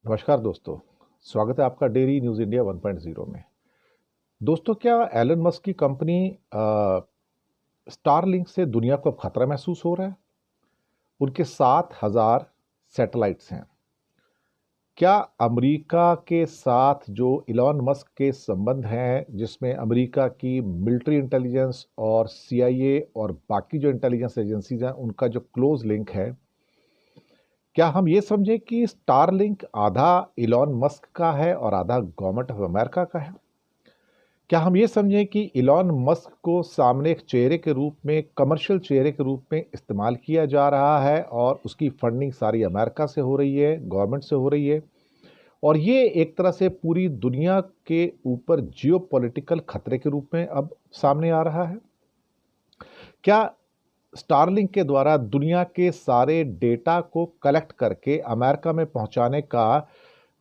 नमस्कार दोस्तों। स्वागत है आपका डेली न्यूज़ इंडिया 1.0 में। दोस्तों, क्या एलन मस्क की कंपनी स्टारलिंक से दुनिया को अब खतरा महसूस हो रहा है? उनके 7,000 सैटेलाइट्स हैं। क्या अमेरिका के साथ जो इलॉन मस्क के संबंध हैं, जिसमें अमेरिका की मिलिट्री इंटेलिजेंस और CIA और बाकी जो इंटेलिजेंस एजेंसीज हैं, उनका जो क्लोज लिंक है, क्या हम ये समझें कि स्टारलिंक आधा इलॉन मस्क का है और आधा गवर्नमेंट ऑफ अमेरिका का है? क्या हम ये समझें कि इलॉन मस्क को सामने एक चेहरे के रूप में, कमर्शियल चेहरे के रूप में इस्तेमाल किया जा रहा है और उसकी फंडिंग सारी अमेरिका से हो रही है, गवर्नमेंट से हो रही है, और ये एक तरह से पूरी दुनिया के ऊपर जियोपॉलिटिकल खतरे के रूप में अब सामने आ रहा है? क्या स्टारलिंक के द्वारा दुनिया के सारे डेटा को कलेक्ट करके अमेरिका में पहुंचाने का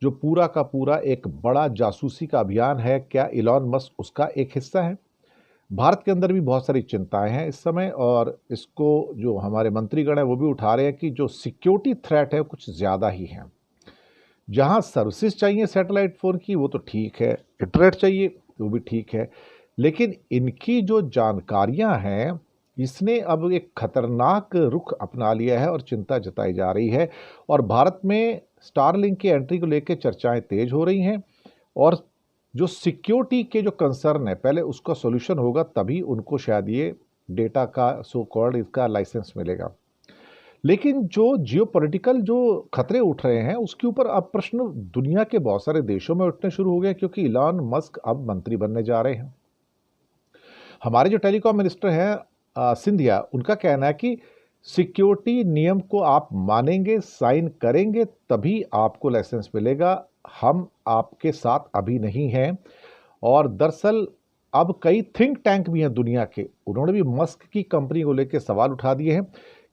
जो पूरा का पूरा एक बड़ा जासूसी का अभियान है, क्या इलॉन मस्क उसका एक हिस्सा है? भारत के अंदर भी बहुत सारी चिंताएं हैं इस समय, और इसको जो हमारे मंत्रीगण हैं वो भी उठा रहे हैं कि जो सिक्योरिटी थ्रेट है कुछ ज़्यादा ही है। जहां सर्विसेज चाहिए सैटेलाइट फ़ोन की वो तो ठीक है, इंटरनेट चाहिए वो भी ठीक है, लेकिन इनकी जो जानकारियां हैं, इसने अब एक खतरनाक रुख अपना लिया है और चिंता जताई जा रही है। और भारत में स्टारलिंक की एंट्री को लेकर चर्चाएं तेज हो रही हैं, और जो सिक्योरिटी के जो कंसर्न है, पहले उसका सॉल्यूशन होगा, तभी उनको शायद ये डेटा का सो कॉल्ड इसका लाइसेंस मिलेगा। लेकिन जो जियोपॉलिटिकल जो खतरे उठ रहे हैं, उसके ऊपर अब प्रश्न दुनिया के बहुत सारे देशों में उठने शुरू हो गए, क्योंकि इलॉन मस्क अब मंत्री बनने जा रहे हैं। हमारे जो टेलीकॉम मिनिस्टर हैं सिंधिया, उनका कहना है कि सिक्योरिटी नियम को आप मानेंगे, साइन करेंगे, तभी आपको लाइसेंस मिलेगा। हम आपके साथ अभी नहीं हैं। और दरअसल अब कई थिंक टैंक भी हैं दुनिया के, उन्होंने भी मस्क की कंपनी को लेकर सवाल उठा दिए हैं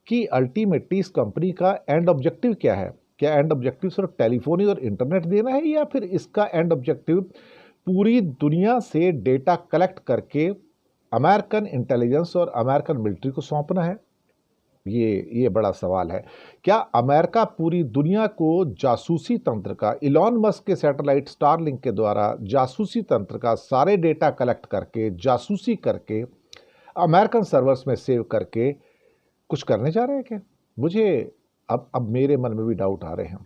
कि अल्टीमेटली इस कंपनी का एंड ऑब्जेक्टिव क्या है। क्या एंड ऑब्जेक्टिव सिर्फ टेलीफोनी और इंटरनेट देना है, या फिर इसका एंड ऑब्जेक्टिव पूरी दुनिया से डेटा कलेक्ट करके अमेरिकन इंटेलिजेंस और अमेरिकन मिलिट्री को सौंपना है? ये बड़ा सवाल है। क्या अमेरिका पूरी दुनिया को जासूसी तंत्र का, इलॉन मस्क के सैटेलाइट स्टारलिंक के द्वारा जासूसी तंत्र का सारे डेटा कलेक्ट करके, जासूसी करके, अमेरिकन सर्वर्स में सेव करके कुछ करने जा रहे हैं क्या? मुझे अब मेरे मन में भी डाउट आ रहे हैं।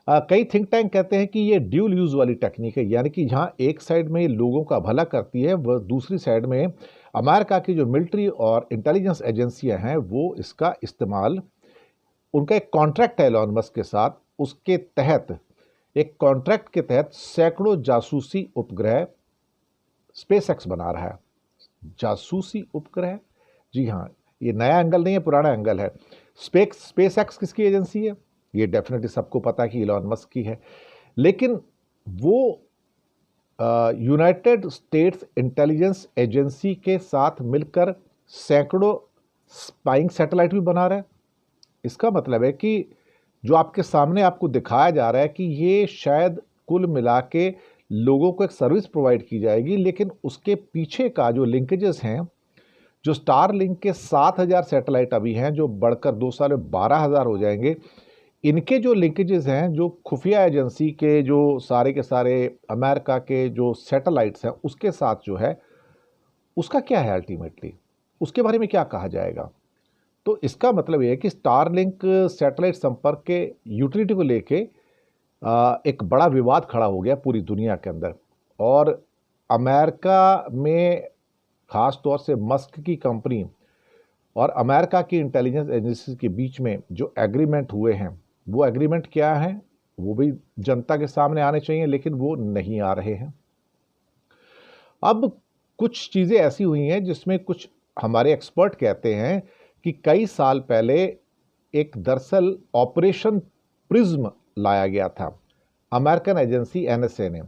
कई थिंक टैंक कहते हैं कि ये ड्यूल यूज वाली टेक्निक है, यानी कि जहां एक साइड में लोगों का भला करती है, वह दूसरी साइड में अमेरिका की जो मिलिट्री और इंटेलिजेंस एजेंसियां हैं वो इसका इस्तेमाल, उनका एक कॉन्ट्रैक्ट है एलॉन मस्क के साथ, उसके तहत, एक कॉन्ट्रैक्ट के तहत सैकड़ों जासूसी उपग्रह स्पेस एक्स बना रहा है। जासूसी उपग्रह, जी हाँ, ये नया एंगल नहीं है, पुराना एंगल है। स्पेस एक्स किसकी एजेंसी है? ये डेफिनेटली सबको पता है कि इलॉन मस्क की है, लेकिन वो यूनाइटेड स्टेट्स इंटेलिजेंस एजेंसी के साथ मिलकर सैकड़ों स्पाइंग सैटेलाइट भी बना रहा है। इसका मतलब है कि जो आपके सामने आपको दिखाया जा रहा है कि ये शायद कुल मिला के लोगों को एक सर्विस प्रोवाइड की जाएगी, लेकिन उसके पीछे का जो लिंकेजेस हैं, जो स्टारलिंक के 7,000 सैटेलाइट अभी हैं, जो बढ़कर 2 साल में 12,000 हो जाएंगे, इनके जो लिंकेजेस हैं, जो खुफिया एजेंसी के जो सारे के सारे अमेरिका के जो सैटेलाइट्स हैं उसके साथ जो है, उसका क्या है अल्टीमेटली, उसके बारे में क्या कहा जाएगा? तो इसका मतलब ये है कि स्टारलिंक सैटेलाइट संपर्क के यूटिलिटी को लेके एक बड़ा विवाद खड़ा हो गया पूरी दुनिया के अंदर। और अमेरिका में खास तौर से मस्क की कंपनी और अमेरिका की इंटेलिजेंस एजेंसी के बीच में जो एग्रीमेंट हुए हैं, वो एग्रीमेंट क्या है, वो भी जनता के सामने आने चाहिए, लेकिन वो नहीं आ रहे हैं। अब कुछ चीज़ें ऐसी हुई हैं जिसमें कुछ हमारे एक्सपर्ट कहते हैं कि कई साल पहले एक दरअसल ऑपरेशन प्रिज्म लाया गया था अमेरिकन एजेंसी NSA ने,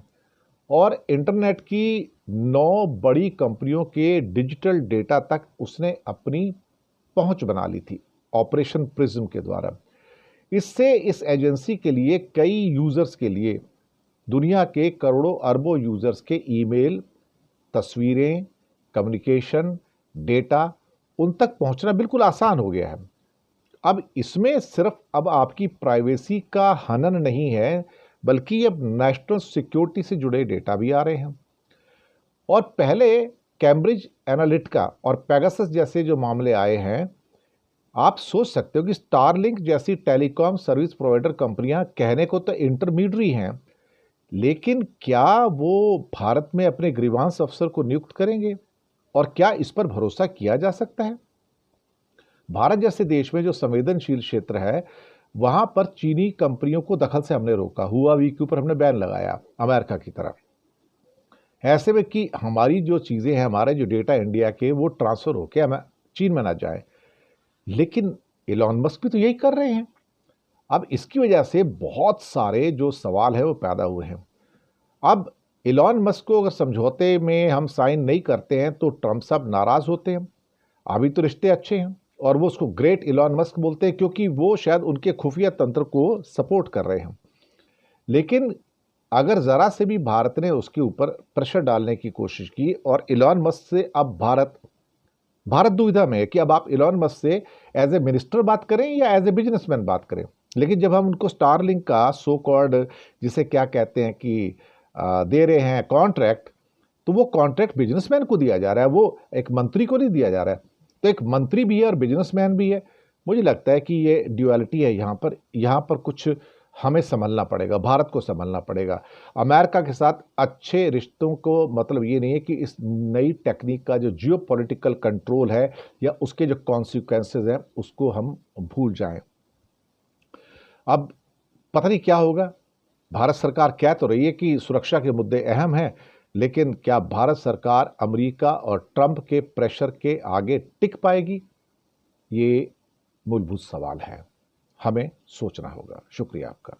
और इंटरनेट की 9 बड़ी कंपनियों के डिजिटल डेटा तक उसने अपनी पहुंच बना ली थी ऑपरेशन प्रिज्म के द्वारा। इससे इस एजेंसी के लिए, कई यूजर्स के लिए, दुनिया के करोड़ों अरबों यूजर्स के ईमेल, तस्वीरें, कम्युनिकेशन, डेटा, उन तक पहुंचना बिल्कुल आसान हो गया है। अब इसमें सिर्फ अब आपकी प्राइवेसी का हनन नहीं है, बल्कि अब नेशनल सिक्योरिटी से जुड़े डेटा भी आ रहे हैं। और पहले कैम्ब्रिज एनालिटिका और पेगासस जैसे जो मामले आए हैं, आप सोच सकते हो कि स्टारलिंक जैसी टेलीकॉम सर्विस प्रोवाइडर कंपनियां कहने को तो इंटरमीडियरी हैं, लेकिन क्या वो भारत में अपने ग्रीवांस अफसर को नियुक्त करेंगे? और क्या इस पर भरोसा किया जा सकता है? भारत जैसे देश में जो संवेदनशील क्षेत्र है, वहां पर चीनी कंपनियों को दखल से हमने रोका, हुआवी के ऊपर हमने बैन लगाया अमेरिका की तरह। ऐसे में कि हमारी जो चीज़ें हैं, हमारे जो डेटा इंडिया के, वो ट्रांसफ़र होके हमें चीन में ना जाए। लेकिन इलॉन मस्क भी तो यही कर रहे हैं। अब इसकी वजह से बहुत सारे जो सवाल है वो पैदा हुए हैं। अब इलॉन मस्क को अगर समझौते में हम साइन नहीं करते हैं तो ट्रंप साहब नाराज़ होते हैं। अभी तो रिश्ते अच्छे हैं और वो उसको ग्रेट इलॉन मस्क बोलते हैं, क्योंकि वो शायद उनके खुफिया तंत्र को सपोर्ट कर रहे हैं। लेकिन अगर ज़रा से भी भारत ने उसके ऊपर प्रेशर डालने की कोशिश की और इलॉन मस्क से अब भारत दुविधा में है कि अब आप इलॉन मस्क से एज ए मिनिस्टर बात करें या एज ए बिजनेसमैन बात करें। लेकिन जब हम उनको स्टारलिंक का सो कॉल्ड, जिसे क्या कहते हैं कि दे रहे हैं कॉन्ट्रैक्ट, तो वो कॉन्ट्रैक्ट बिजनेसमैन को दिया जा रहा है, वो एक मंत्री को नहीं दिया जा रहा है। तो एक मंत्री भी है और बिजनेसमैन भी है। मुझे लगता है कि ये ड्युअलिटी है यहाँ पर कुछ हमें संभलना पड़ेगा, भारत को संभलना पड़ेगा। अमेरिका के साथ अच्छे रिश्तों को मतलब ये नहीं है कि इस नई टेक्निक का जो जियोपॉलिटिकल कंट्रोल है या उसके जो कॉन्सिक्वेंसेस हैं उसको हम भूल जाएं। अब पता नहीं क्या होगा। भारत सरकार कह तो रही है कि सुरक्षा के मुद्दे अहम हैं, लेकिन क्या भारत सरकार अमेरिका और ट्रंप के प्रेशर के आगे टिक पाएगी? ये मूलभूत सवाल है, हमें सोचना होगा। शुक्रिया आपका।